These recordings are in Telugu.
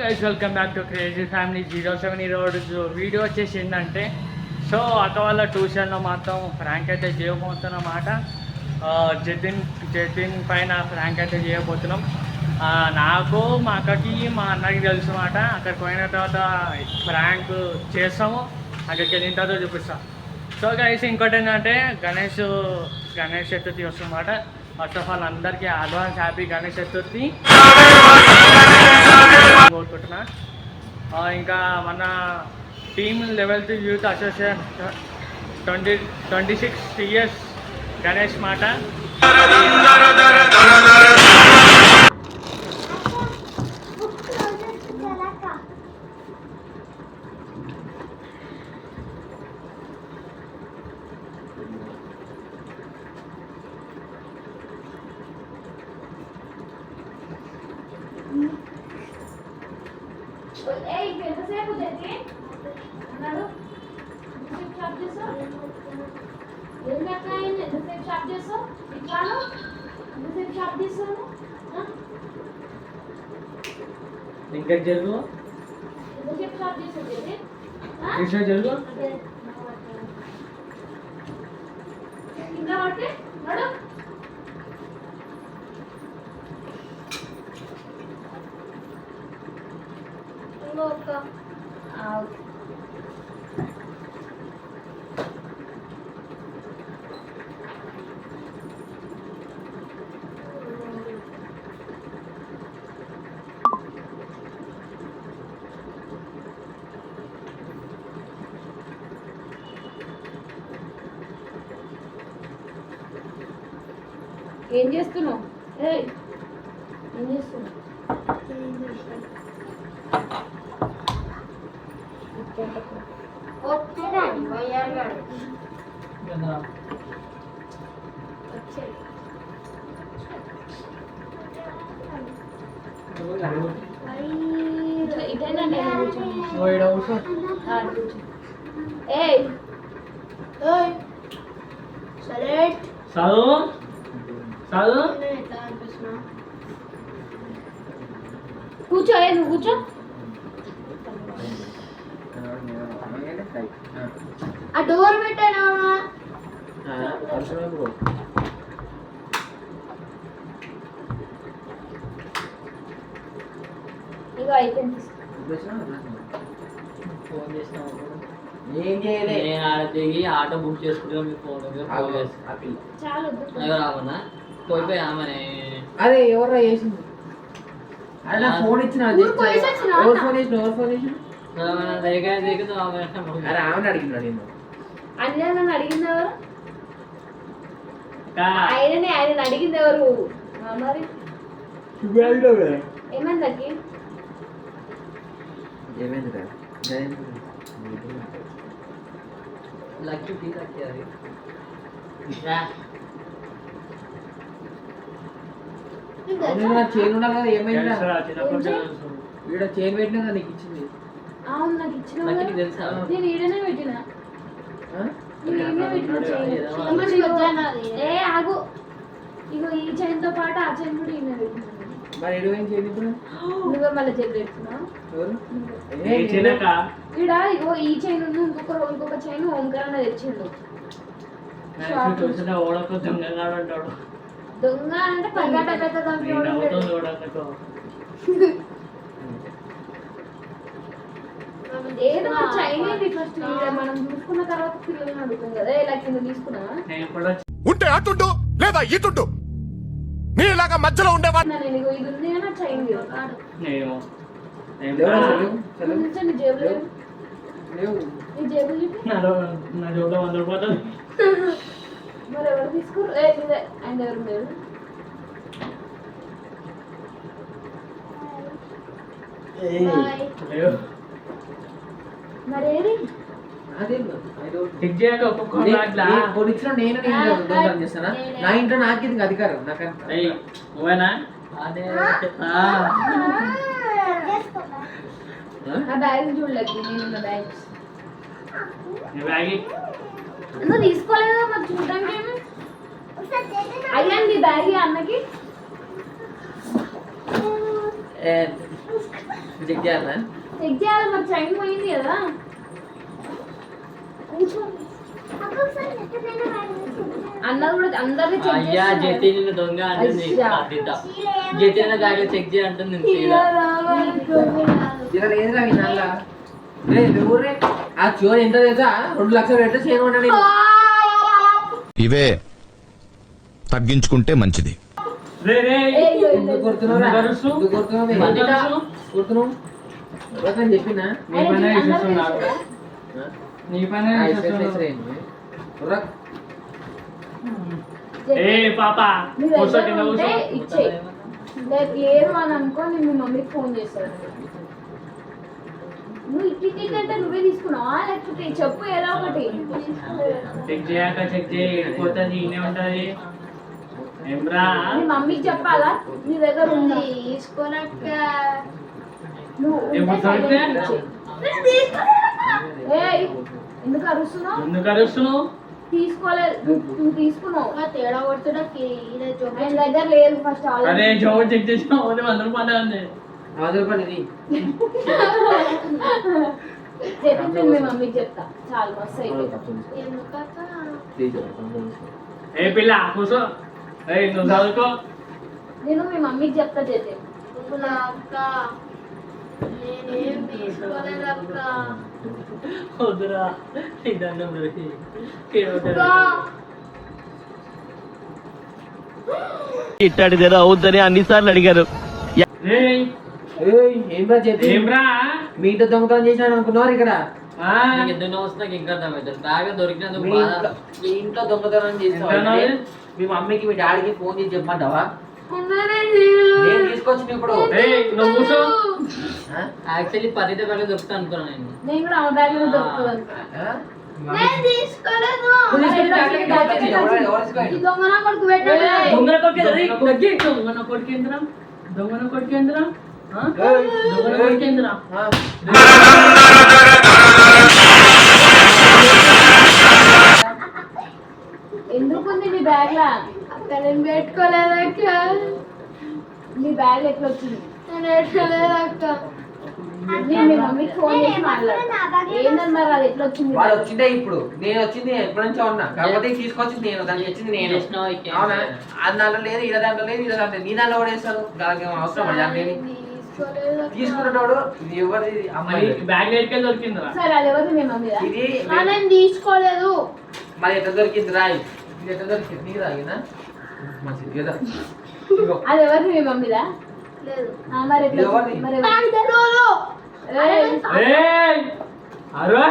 Guys welcome back to crazy family 07 ఈరోజు వీడియో వచ్చేసి ఏంటంటే సో అక్క వాళ్ళ ట్యూషన్లో మాత్రం ఫ్రాంక్ అయితే చేయబోతున్నమాట. జతిన్ పైన ఫ్రాంక్ అయితే చేయబోతున్నాం. నాకు మా అక్కకి మా అన్నకి తెలుసు మాట. అక్కడికి పోయిన తర్వాత ఫ్రాంక్ చేస్తాము, అక్కడికి వెళ్ళిన తర్వాత చూపిస్తాం. సో గైస్ ఇంకోటి ఏంటంటే గణేష్ చతుర్థి వస్తుందన్నమాట. ఫస్ట్ ఆఫ్ ఆల్ అందరికీ అడ్వాన్స్ హ్యాపీ గణేష్ చతుర్థి కోరుకుంటున్నా. ఇంకా మన team 11th youth association 26 years Ganesh మాట. ఎంతసేపు అన్నాడు షాప్ చేస్తావు, ఎంతసేపు షాప్ చేస్తావు, ఇట్లాను ఎంతసేపు షాప్ చేస్తాను ఇంకా జరుగు ఎంతసేపు షాప్ చేస్తావు జరుగు ఇంకా పట్టే నడు. ఏం చేస్తున్నావు? ఏం చేస్తున్నావు? కూర్చో, నువ్వు కూర్చో. ఆ డోర్ పెట్టాను. ఇగో అయిపోయింది. ఫోన్ చేసినా ఏం చేయలే, నేను ఆడ దిగి ఆటో బుక్ చేసుకుంటా. మీ ఫోన్ చాలు రామన్నా పోయిపోయి ఆమెనే. అదే ఎవరు చేసింది? అదే ఫోన్ ఇచ్చిన ఫోన్ చేసిన అరే ఆమెను అడిగినాడు. నేను అన్నీ నన్ను అడిగింది ఎవరు? ఆయన అడిగింది ఎవరు? మరి ఏమైంది అక్కి? ఏమైంది లక్కీ అది చైన్ ఉండాలి కదా. ఏమైంది? ఈడ చైన్ పెట్టినా కదా నీకు ఇచ్చింది. అవును నాకు ఇచ్చిన తెలుసా? నేను ఈడనే పెట్టినా. ఆగు, ఇగో ఈ చైన్ తో పాటు ఆ చైన్ కూడా ఈయన పెట్టినా. మరి ఎడువైన చైన్ ఇప్పుడు నువ్వే మళ్ళీ చైన్ పెట్టుకున్నావు. ఈడ ఇగో ఈ చైన్ ఇంకొక చైన్ ఓంకరణ తెచ్చిండు. దొంగ అంటే పగట పెద్ద ఏదో చైన్ ఏంటి ఫస్ట్ మనం చూసుకున్న తర్వాత పిల్లల్ని అడుగుతాం కదా. ఇలా కింద తీసుకున్నా ఉంటే అటుండు లేదా ఇటుండు నీలాగా మధ్యలో ఉండేవాడు. నేను ఇగో ఇది ఉంది కానీ చైన్ నీ జేబులో నీ జేబులు చెప్పి నా జోబులో 100 రూపాయలు. మరి ఎవరు తీసుకోరు? ఆయన ఎవరు లేరు. మరి ఏది నేను చేస్తానా? నా ఇంట్లో నాకు ఇది అధికారం. నువ్వేనా? ఆ బ్యాగ్ చూడలేదు. నేను బ్యాగ్ నువ్వు తీసుకోలేదు మరి చూడడానికి. అయ్యండి బ్యాగ్ అన్నకి చెక్ చేయాలా? చెక్ చేయాలి మరి చైన్ పోయింది కదా కూర్చో. అన్నది కూడా అందరినీ చెక్ అయ్యా జతి నిన్ను దొంగ అంటుంది అదిత. జతి అన్న బ్యాగ్ చెక్ చేయ అంటుంది చేయాలి. ఇలా లేదురా మీ నాన్న. ఊరే ఆ చోరు ఎంత తెలుసా? 2 లక్షలు పెడితే చేయమన్నాడు. ఇవే తగ్గించుకుంటే మంచిది. రే రే ఎందుకు కొడుతున్నావురా? కరుస్తు? ఎందుకు కొడుతున్నావు? ఎందుకు కరుస్తు? కొడుతున్నావు ఎవరికైనా చెప్పినా? నీ పనే చేస్తున్నాడు. నీ పనే చేస్తున్నాడు. ఏ పాప నీ కూర్చో దగ్గర కింద ఉంటే కూర్చో. ఇచ్చే లేదు అని అనుకో నేను మీ మమ్మీకి ఫోన్ చేస్తాను. నువ్వు ఇట్టి అంటే నువ్వే తీసుకున్నావా లేకపోతే చెప్పు ఏదో ఒకటి. చెక్ చేయాక చెక్ చేయి వెళ్ళిపోతుంది ఈయనే ఉంటది. ఏమ్రా మీ మమ్మీకి చెప్పాలా నీ దగ్గర ఉంది తీసుకోనక్క నువ్వు ఏమో ఉంటే silent దొరికితే? ఇచ్చేయ్. ఏయ్ ఎందుకు అరుస్తున్నావు? ఎందుకు అరుస్తున్నావు? తీసుకోలేదు నువ్వు తీసుకున్నావు. తేడా కొడుతున్నా ఆయన దగ్గర లేదు ఫస్ట్ అరే జోడు చెక్ చేసిన 100 రూపాయలు ఉంది. 100 రూపాయలు ఇది. చెప్పింది మీ మమ్మీకి చెప్తా చాలా మస్తు అయిపోయింది. ఏ పిల్ల కూర్చో. ఏ నువ్వు చదువుకో. నేను మీ మమ్మీకి చెప్తా చేతే అక్క నేనేం తీసుకోలేదు అక్క. వద్దురా ఇదన్నం ఇట్టాడిదేదో అవుద్దని అన్నిసార్లు అడిగారు. ఏయ్ ఏమ్రా చెప్పి ఏమ్రా మీ ఇంట్లో దొంగతనం చేసినాడు అనుకున్నారు ఇక్కడ. ఆ? ఎందుకు వస్తున్నా ఇంకా అర్థమవుతుంది. బ్యాగ్ దొరికినందుకు మీ బాధ. మీ ఇంట్లో దొంగతనం చేస్తావు ఎంతనా? అంటే మీ మమ్మీకి మీ డాడీకి ఫోన్ చేసి చెప్పమంటావా? నేను తీసుకొచ్చిన ఇప్పుడు. ఏయ్ నువ్వు కూర్చో. యాక్చువల్లీ 10 బ్యాగ్ దొరుకుతా అనుకున్నాను నేను. నేను కూడా ఆమె బ్యాగ్ లో దొరుకుతుంది. నేను తీసుకోలేదు. ఈ దొంగ నా కొడుకు పెట్టాడు. దొంగన కొడుకేంద్రా? దొంగన కొడుకేంద్రా? దొంగన కొడుకేంద్రా? ఎందుకుంది నీ బ్యాగ్ లా? అక్క నేను పెట్టుకోలేదు అక్క. నీ బ్యాగ్ ఎట్లా వచ్చింది? నేను పెట్టుకోలేదు అక్క. నేను మీ మమ్మీకి ఫోన్ చేసి మాట్లాడతా. ఏంటని మరి అది ఎట్లా వచ్చింది? వాడు వచ్చిందే ఇప్పుడు. నేను వచ్చింది ఎప్పటి నుంచో ఉన్నా. కాకపోతే తీసుకొచ్చింది నేను, దానికి వచ్చింది నేను. అవునా? అది దాంట్లో లేదు, ఇలా దాంట్లో లేదు, ఇలా దాంట్లో నీ దాంట్లో కూడా వేస్తాను. దానికి అవసరం పడి దాన్ని తీసుకోలేదు అక్క. తీసుకున్నవాడు ఇది ఎవరిది? అమ్మాయి. బ్యాగ్ ఎక్కడికి దొరికిందిరా? సరే అది ఎవరిది మీ మమ్మీదా? ఇది నేను తీసుకోలేదు. మరి ఎట్లా దొరికింది రాయి? ఇది ఎట్లా దొరికింది? నీకు తాగినా మంచిది కదా. అది ఎవరిది మీ మమ్మీదా? లేదు. మరి ఎట్లా ఎవరిది? వచ్చింది? మరి నాకు తెలియదు. ఏయ్ అరవై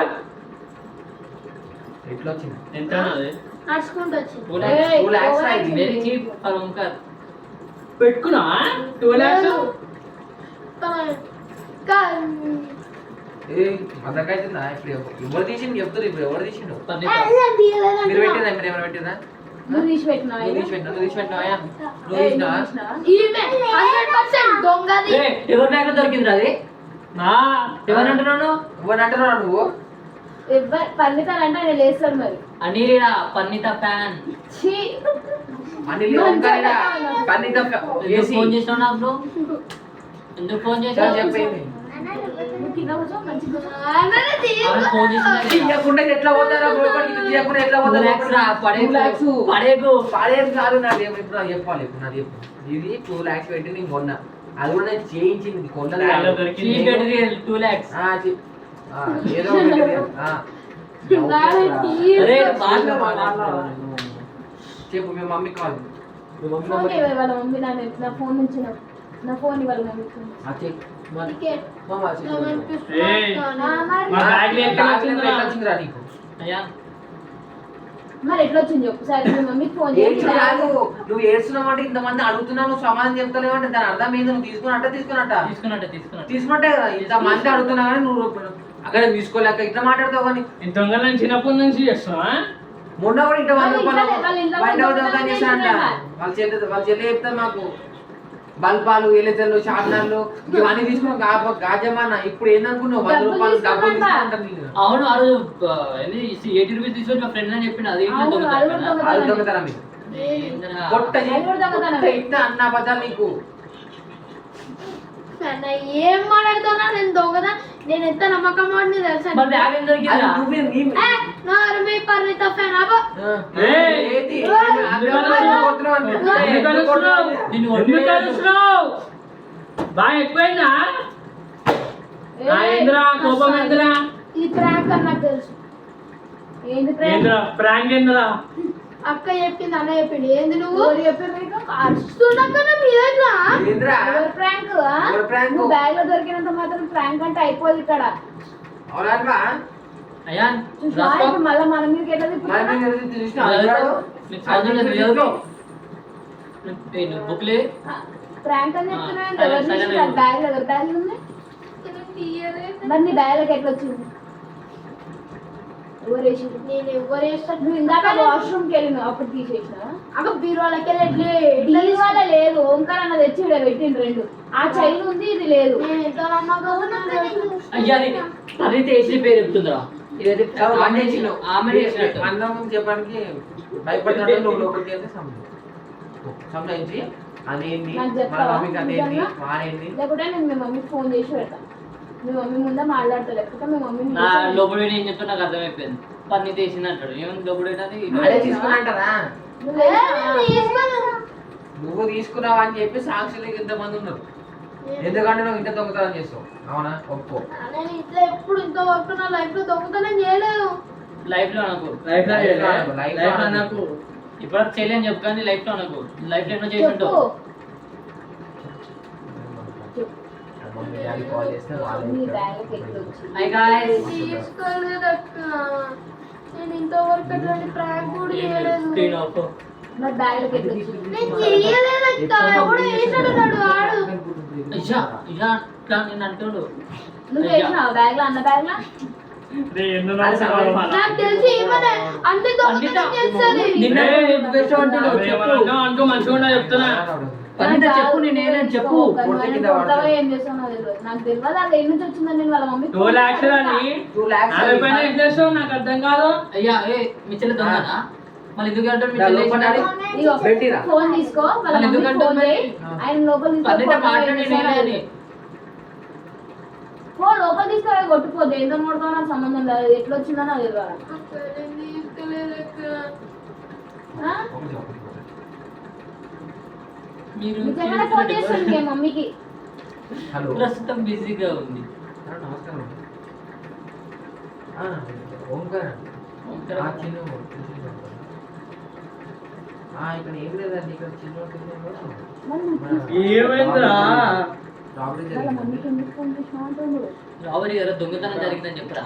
ఎట్లా వచ్చింది? ఎంత అది? నడుచుకుంటూ వచ్చింది. 2 lakhs రా ఇది. Very cheap for Omkar. పెట్టుకున్నా 2 lakhs? అందరికైతుందా? ఇప్పుడు ఎవరు తీసిండు చెప్తారు. ఇప్పుడు ఎవరు తీసిండు? నేను తీయలేదు మీరు అక్క. పెట్టిందా? మీరు ఏమైనా పెట్టిందా? నువ్వు తీసి పెట్టినావా? నువ్వు తీసి పెట్టినా? నువ్వు తీసి పెట్టినావా? నువ్వు ఏయ్, తీసినావా? నువ్వు తీసినావా? ఈమె 100% దొంగది. ఎవరి బ్యాగ్ దొరికింది అది? నా ఎవరంటున్నాను? ఎవరు అంటున్నావు నువ్వు? ఎవరు పన్నితానంటే ఆయన లేస్తాడు మరి. అనిలీడా పన్నిత ఫ్యాన్. ఛీ! అనిల్ ఓంకారేడా పన్నిత ఏసీ. ఫోన్ చేసావు నాకు బ్రో? ఎందుకు ఫోన్ చేసావు? చెప్పింది. నువ్వు కింద కూర్చో, మంచిగా కూర్చో. ఆమెనే తీయలేదు. ఆమె ఫోన్ చేసిందా? తీయకుండా ఎట్లా పోతారా? లోపలికి తీయకుండా ఎట్లా పోతారా? 2 lakhs రా, పడేకు. 2 lakhs. పడేకు. పడేది కాదు. నాకు ఇప్పుడు నాకు చెప్పాలి. ఇప్పుడు నాకు చెప్పు. ఇది 2 lakhs పెట్టి నేను కొన్నా. అది కూడా నేను చేయించింది. కొన్నది బ్యాగ్లో కాదు. దొరికింది. Cheap and real, 2 lakhs. ఏదో ఒకటి. అరే మాట్లాడు. చెప్పు. మీ మమ్మీ కాల్. మీ మమ్మీ ఫోన్ నెంబర్ చేయవే వాళ్ళ మమ్మీ నా ఫోన్ నుంచి నా ఫోన్ వాళ్ళ మమ్మీకి ఫోన్. చెప్పు. టికెట్ మామ చెప్పు. ఏయ్ మరి మా బ్యాగ్ లో ఎక్కడ వచ్చిందిరా? ఎట్లా వచ్చిందిరా నీకు? అయ్యా మరి ఎట్లా వచ్చింది చెప్పు. సరే మీ మమ్మీకి ఫోన్ ఏం చేసి చేయాలి? నువ్వు ఏడుస్తున్నావు అంటే ఇంతమంది అడుగుతున్నావు, నువ్వు సమాధానం చెప్తలేవు అంటే దాని అర్థం ఏంది? నువ్వు తీసుకున్నట్ట తీసుకున్నట్టే కదా. ఇంతమంది అడుగుతున్నావు కానీ నువ్వు అక్కడ తీసుకోలేక ఇట్లా మాట్లాడతావు. కానీ ఈ దొంగలను చిన్నప్పటి నుంచి చేస్తున్నా? మొన్న కూడా ఇంత 100 రూపాయలు వాళ్ళ ఇంట్లో బయట దొంగతనం చేస్తానంట. చేశారంట. వాళ్ళ చెల్లి చెప్తారు మాకు బల్పాలు, ఎలిజర్లు, షార్ట్నర్లు ఇవన్నీ తీసుకున్నావు. గాజమాన ఇప్పుడు ఏందనుకున్నావు? 100 రూపాయలు డబ్బులు తీసుకుంటాను నేను. అవును ఆ రోజు 80 రూపీస్ తీసుకొని మా ఫ్రెండ్ అని చెప్పిండు. అది అవును, అది కూడా దొంగతనం. అది దొంగతనం ఇది. కొట్ట అది కూడా దొంగతనం. ఇట్లా అన్న అబద్ధాలు నీకు. అన్న ఏం మాట్లాడుతున్నా నేను దొంగదా నేను ఎంత నమ్మకం వాడిని తెలుసా మరి బ్యాగ్ ఏం దొరికిందిరా? నా అరవై పరిణిత ఫ్యాన్ అబ్బా నిన్ను కలుస్తున్నావు బాగా ఎక్కువైందా ఏంద్రా కోపం ఏంద్రా ఈ ప్రాంక్ అని నాకు తెలుసు ఏంది ప్రాంక్ ఏంద్రా ప్రాంక్ ఏంద్రా అక్క చెప్పింది అన్న చెప్పింది ఏంది నువ్వు అరుస్తున్నాకన్నా మీరేట్లా ప్రాంక్ నువ్వు బ్యాగ్ లో దొరికినంత మాత్రం ప్రాంక్ అంటే అయిపోదు ఇక్కడ అయ్యా చూసినా? ఇప్పుడు మళ్ళీ మన మీదకి ఎట్లా బుక్లే ప్రాంక్ అని సరే, సరే. చెప్తున్నావు బ్యాగ్ లో ఎవరి బ్యాగ్ ఉంది మరి నీ బ్యాగ్ లోకి ఎట్లా వచ్చింది ఎవరు వేసింది నేను ఎవరు వేస్తా నువ్వు ఇందాక వాష్రూమ్ కి వెళ్ళినావు అప్పుడు తీసేసినా అక్క బీరువాలకి వెళ్ళి వాళ్ళ లేదు ఓంకార్ అన్న తెచ్చి ఇక్కడ పెట్టిండు రెండు ఆ చైన్ ఉంది ఇది లేదు నేను ఎంత నమ్మకం అయ్యా అది చేసిన పేరు చెప్తుందిరా ఇదైతే ఆమె చేసినట్టు అన్నం చెప్పడానికి భయపడుతుంటే నువ్వు లోపలికి వెళ్తే సంబంధించి అదేంటి నాకు మన చెప్తావా? మమ్మీకి అదేంటి నిజంగా? వాడేంటి లేకుంటే నేను మీ మమ్మీకి ఫోన్ చేసి పెడతాను మీ మమ్మీ ముందే మాట్లాడతా లేకపోతే మీ మమ్మీ నా లోపల ఏం చెప్తా నాకు అర్థమైపోయింది పని తీసింది అంటాడు ఏమైంది లోపల అదే తీసుకున్నాంటారా తీసుకోను నువ్వు తీసుకున్నావా అని చెప్పి సాక్షులకి ఇంతమంది ఉన్నారు ఎందుకంటే నువ్వు ఇంత దొంగతనం చేస్తావు అవునా ఒప్పుకో నేను ఇట్లా ఎప్పుడు ఇంత వరకు నా లైఫ్ లో దొంగతనం చేయలేదు లైఫ్ లో అనకు లైఫ్ నాకు ఇప్పుడు చేయలేని చెప్పు కానీ లైఫ్ లో అనకు లైఫ్ లో ఎన్నో చేసి చెప్పు ఉంటావు మమ్మీ డాడీ కాల్ చేస్తే వాళ్ళు నీ చెప్తారు. బ్యాగ్ ఎట్లా వచ్చింది Hi guys. తీసుకోలేదు అక్క నేను ఇంతవరకు అట్లాంటి ప్రాంక్ కూడా చేయలేదు స్క్రీన్ ఆఫ్ మరి బ్యాగ్ లోకి ఎట్లా వచ్చింది నేను చెయ్యలేదు అక్క ఎవడు వేసాడు ఆడు ఇషా ఇషా ఇట్లా నేను అంటాడు నువ్వు వేసినావు బ్యాగ్ లో అన్న బ్యాగ్ లో నాకు తెలిసి ఏమన్నా అన్ని దొంగతనం చేస్తుంది నిన్న బెస్ట్ అంటాడు అనుకో మంచిగా ఉన్నా చెప్తున్నా పనిత చెప్పు నేనేనని చెప్పు కొత్తగా ఏం చేస్తావు నాకు తెలియదు నాకు తెలియదు అది ఎన్ని నుంచి వచ్చిందని నేను వాళ్ళ మమ్మీ 2 lakhs అని 2 lakhs ఆమె పైన ఏం చేస్తావు నాకు అర్థం కాదు అయ్యా ఏ మీ చెల్లి దొంగనా మళ్ళీ ఎందుకు అంటాడు మీ చెల్లి ఇగో, పెట్టిరా. ఫోన్ తీసుకో వాళ్ళ అది మమ్మీకి ఎందుకంటే ఫోన్ చేయి ఆయన లోపల పనిత మాట్లాడి ఫోన్ లోపల తీసుకోవాలి కొట్టుకోద్దు ఏంతో కొడతావు నాకు సంబంధం లేదు అది ఎట్లా వచ్చిందో నాకు తెలియదు అక్క నేను తీసుకోలేదు అక్క ఆ? మీరు నిజంగానే ఫోన్ చేస్తుంది మీ మమ్మీకి హలో ప్రస్తుతం బిజీగా ఉంది నమస్కారం ఓంకార్ ఆ చిన్న ఇక్కడ ఏం లేదండి ఇక్కడ చిన్న ఏమైందిరా రాబడి వాళ్ళ మమ్మీకి ఎందుకు ఫోన్ చేసినావు అంటుండు రావరి గారు దొంగతనం జరిగిందని చెప్పరా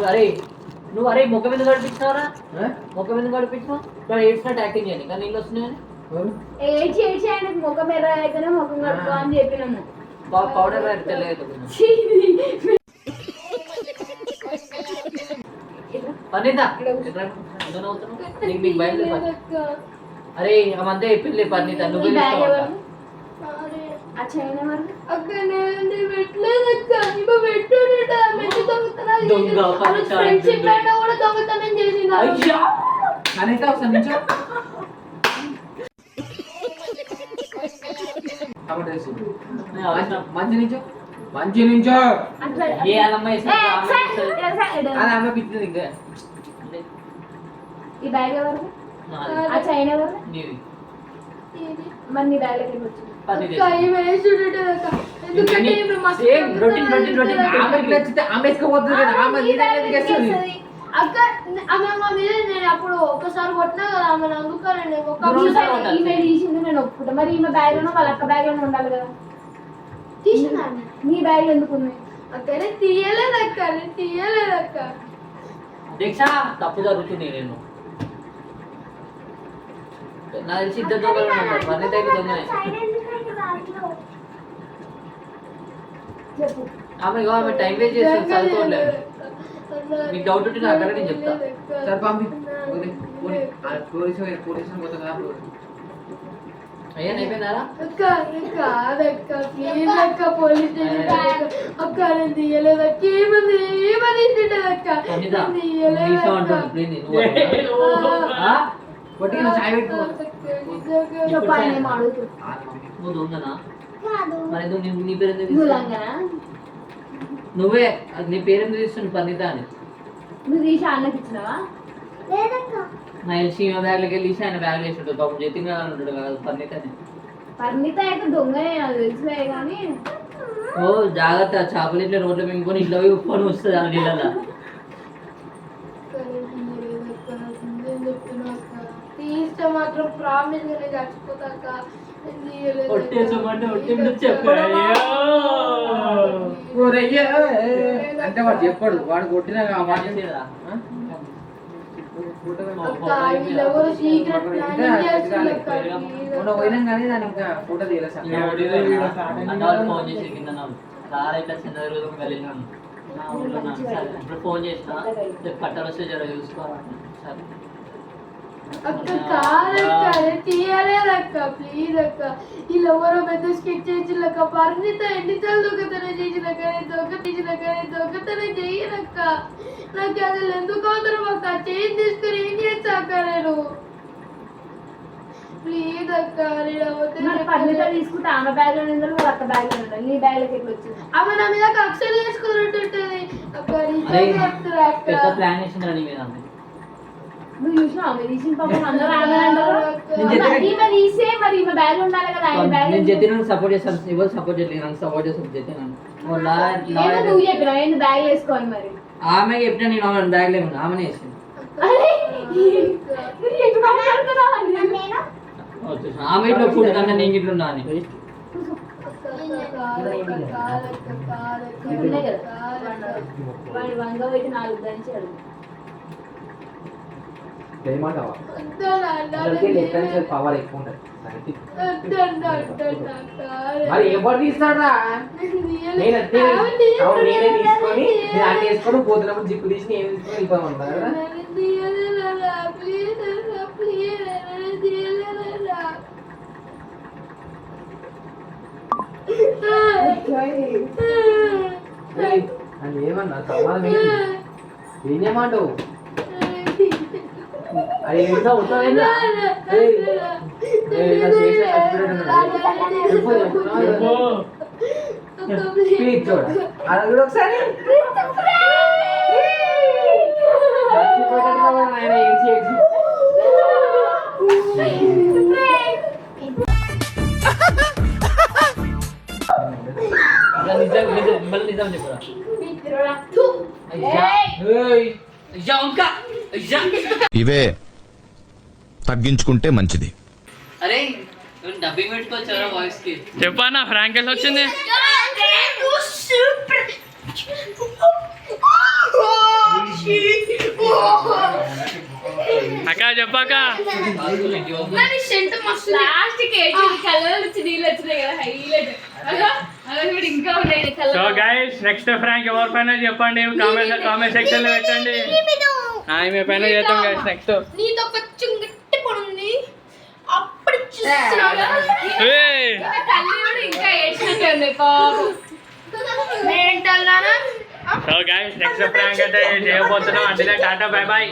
అరే నువ్వు అరే ముఖం మీద గడిపించినావరా ముఖం మీద గడిపించినావు ఇక్కడ ఏడ్చినట్టు యాక్టింగ్ చేయండి కానీ నీళ్ళు వస్తున్నాయని ఏడ్చి ఏడ్చి ఆయనకు ముఖం ఎర్ర అయితేనే ముఖం కట్టుకో అని చెప్పినాము పౌడర్ తెలియదు పనిత నీకు బయలుదేరి అరే ఆమంతా చెప్పింది పర్ణిత నువ్వు ఈ బ్యాగ్ ఎవరు సారీ ఆ చైన్ ఎవరు అక్క నేను పెట్టలేదు అక్క ఇప్పుడు పెట్టుడట మెట్టి దొంగతనాలు దొంగ, పని ఫ్రెండ్షిప్ అయినా కూడా దొంగతనం చేసింది అయ్యా అనిత ఒకసారి నిల్చో. మంచి నించో మంచి నించో అట్లా ఏ అలమ్మాయి అది అమ్మ పిచ్చింది ఇంకా ఈ బ్యాగ్ ఎవరు ఆ చైన్ ఎవరు నీది మరి నీ బ్యాగ్ లోకి వచ్చింది పని అక్క ఈ వేసుడట అక్క ఎందుకంటే ఇప్పుడు మస్తు సేమ్ రొటీన్ రొటీన్ రొటీన్ ఆమెకి నచ్చితే ఆమె వేసుకోపోతుంది కదా ఆమె నీ దగ్గర ఎందుకు వేస్తుంది? అక్క ఆమె మా మీద నేను అప్పుడు ఒకసారి కొట్టినా కదా ఆమె అందుకోనండి రెండుసార్లు కొట్టాలి. ఈమె తీసింది నేను ఒప్పుకుంటా మరి ఈమె బ్యాగ్ లోనో వాళ్ళ అక్క బ్యాగ్ లోనో ఉండాలి కదా తీసినా నీ బ్యాగ్ ఎందుకు ఉంది అక్క నేను తీయలేదు అక్క నేను తీయలేదు అక్క దీక్ష తప్పు జరుగుతుంది నేను నా తెలిసి ఇద్దరు దొంగలు ఉంటారు పర్ణిత అయితే దొంగనే చెప్పు ఆమె టైం వేస్ట్ చేస్తుంది చదువుకోలేదు మీకు డౌట్ ఉంటే నాకు అక్కడ నేను చెప్తా సరే పంపి పోలీసు మొత్తం కాదు అయ్యా అయిపోయినారా అక్క కాదక్క ప్లీజ్ అక్క పోలీస్ స్టేషన్ అక్క నేను తీయలేదు అక్క ఏమని తింటదక్క పర్ణిత నేను తీయలేదు నీసా అక్క అంటుంది ప్లీజ్ నువ్వు కొట్టి చాయ్ పెట్టుకో అక్క చెప్పు ఆయన ఏమో అడుగుతుంది. నువ్వు దొంగనా? మరి నీ పేరు ఎందుకు నువ్వు తీస్తున్నావు? లంగనా? నువ్వే అది నీ పేరు ఎందుకు తీస్తుంది పర్ణిత అని? నువ్వు తీసి అన్నకి ఇచ్చినావా? నా తెలిసి ఈమె బ్యాగ్లోకి వెళ్ళి తీసి ఆయన బ్యాగ్ వేసి ఉంటుంది పాపం జతిన్ గారు ఉంటాడు కాదు పర్ణిత అని. పరిమిత అయితే దొంగనే నాకు తెలుసులే కానీ ఓ జాగ్రత్త చేపలు ఇట్లా రోడ్లు మింగుకొని ఇట్లా పోయి ఉప్పుకొని వస్తుంది ఆ నీళ్ళలో. తీస్తే మాత్రం ప్రామిస్ గానే చచ్చిపోతాక ఒట్టేసమంటే ఒట్టిండు చెప్పాడు. ఊరయ్యా. అంటే వాడు చెప్పాడు వాడు కొట్టిన మాట వీళ్ళెవరో సీక్రెట్ ప్లానింగ్ చేస్తున్నారు. మొన్న పోయినాం కానీ దాని ఇంకా ఫోటో తీయలేదు సార్. ఫోన్ చేసి కింద సార్ ఇట్లా చిన్న రోజు వెళ్ళినాను నా ఊళ్ళో సరే ఇప్పుడు ఫోన్ చేసిన రేపు కట్టలు వస్తే జర చూసుకోవాలండి సరే. అక్క కాదక్క అరే తీయలేదక్క ప్లీజ్ అక్క వీళ్ళెవరో పెద్ద స్కెచ్ చేసిలక్క పరిమిత ఎన్నిసార్లు దొంగతనం చేసినాక దొంగతనం చెయ్యనక్క నాకు అసలు ఎందుకు అవసరం అక్క చేయి తీసుకుని ఏం చేస్తాక నేను ప్లీజ్ అక్క నేను పరిమిత తీసుకుంటే ఆమె బ్యాగ్ లో నిండాలి వాళ్ళ అక్క బ్యాగ్ లో నిండాలి నీ బ్యాగ్ లోకి ఎట్లా వచ్చింది? ఆమె నా మీద కక్షలు చేసుకున్నట్టుంటది అక్క అరే నిజంగా చెప్తున్నా అక్క పెద్ద ప్లాన్ వేసింది నీ మీద నువ్వు చూసినావు ఆమె తీసిన పాపం అందరూ ఆమె అంటారు. నేను చెప్పిన- మరి ఈమె తీసే మరి ఈమె బ్యాగ్ లో ఉండాలి కదా ఆయన బ్యాగ్ నేను జతిన్ సపోర్ట్ చేస్తాను ఎవరు సపోర్ట్ చేయలేదు నాకు సపోర్ట్ చేస్తాను జతిన్ నువ్వు చెప్పినావు ఏంటి బ్యాగ్ వేసుకోవాలి మరి ఆమె చెప్పిన నేను ఆమె బ్యాగ్ లేకుండా ఆమెనే వేసింది. అరే, మీరు ఎటు మాట్లాడుతున్నావు అని. ఆమె ఇట్లా ఫుడ్ కన్నా నేను ఇట్లా ఉన్నా అని ఉన్నాయి కదా వాడి వంగ పోయి 4 దంచాడు. పవర్ ఎక్కువ ఉంటుంది మరి ఎవరు తీస్తాడా నేనే తీసుకొని నేను అన్ని వేసుకొని పోతున్నప్పుడు జిప్పు తీసి నేను తీసుకొని వెళ్ళిపోమంటా కదా. అని ఏమన్నా సమాధానం ఏం చేయమంటావు అది ఎంత ఉత్తమైందా చూడ అది కూడా ఒకసారి నిజం చెప్పరా ఇవే తగ్గించుకుంటే మంచిది. అరే డబ్బింగ్ పెట్టుకోవచ్చారా వాయిస్ కి చెప్పన్నా ఫ్రాంక్ ఎలా వచ్చింది? అక్క చెప్పాక సో గైస్ నెక్స్ట్ ఫ్రాంక్ ఎవరి పైన చెప్పండి కామెంట్ సెక్షన్ లో పెట్టండి. ఆమె పైన చేద్దాం గైస్ నెక్స్ట్. నీతో కొంచెం గట్టి పడుంది అప్పుడు చూస్తున్నాగా ఇంకా ఏడ్చినట్టుంది పాపం ఏంటల్లానా. సో గైస్ నెక్స్ట్ ఫ్రాంక్ అయితే చేయబోతున్నాం. అంటే టాటా బై బై.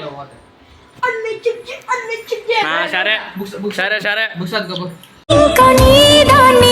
సరే సరే సరే బుక్స్ ఇంకా నీ దాన్ని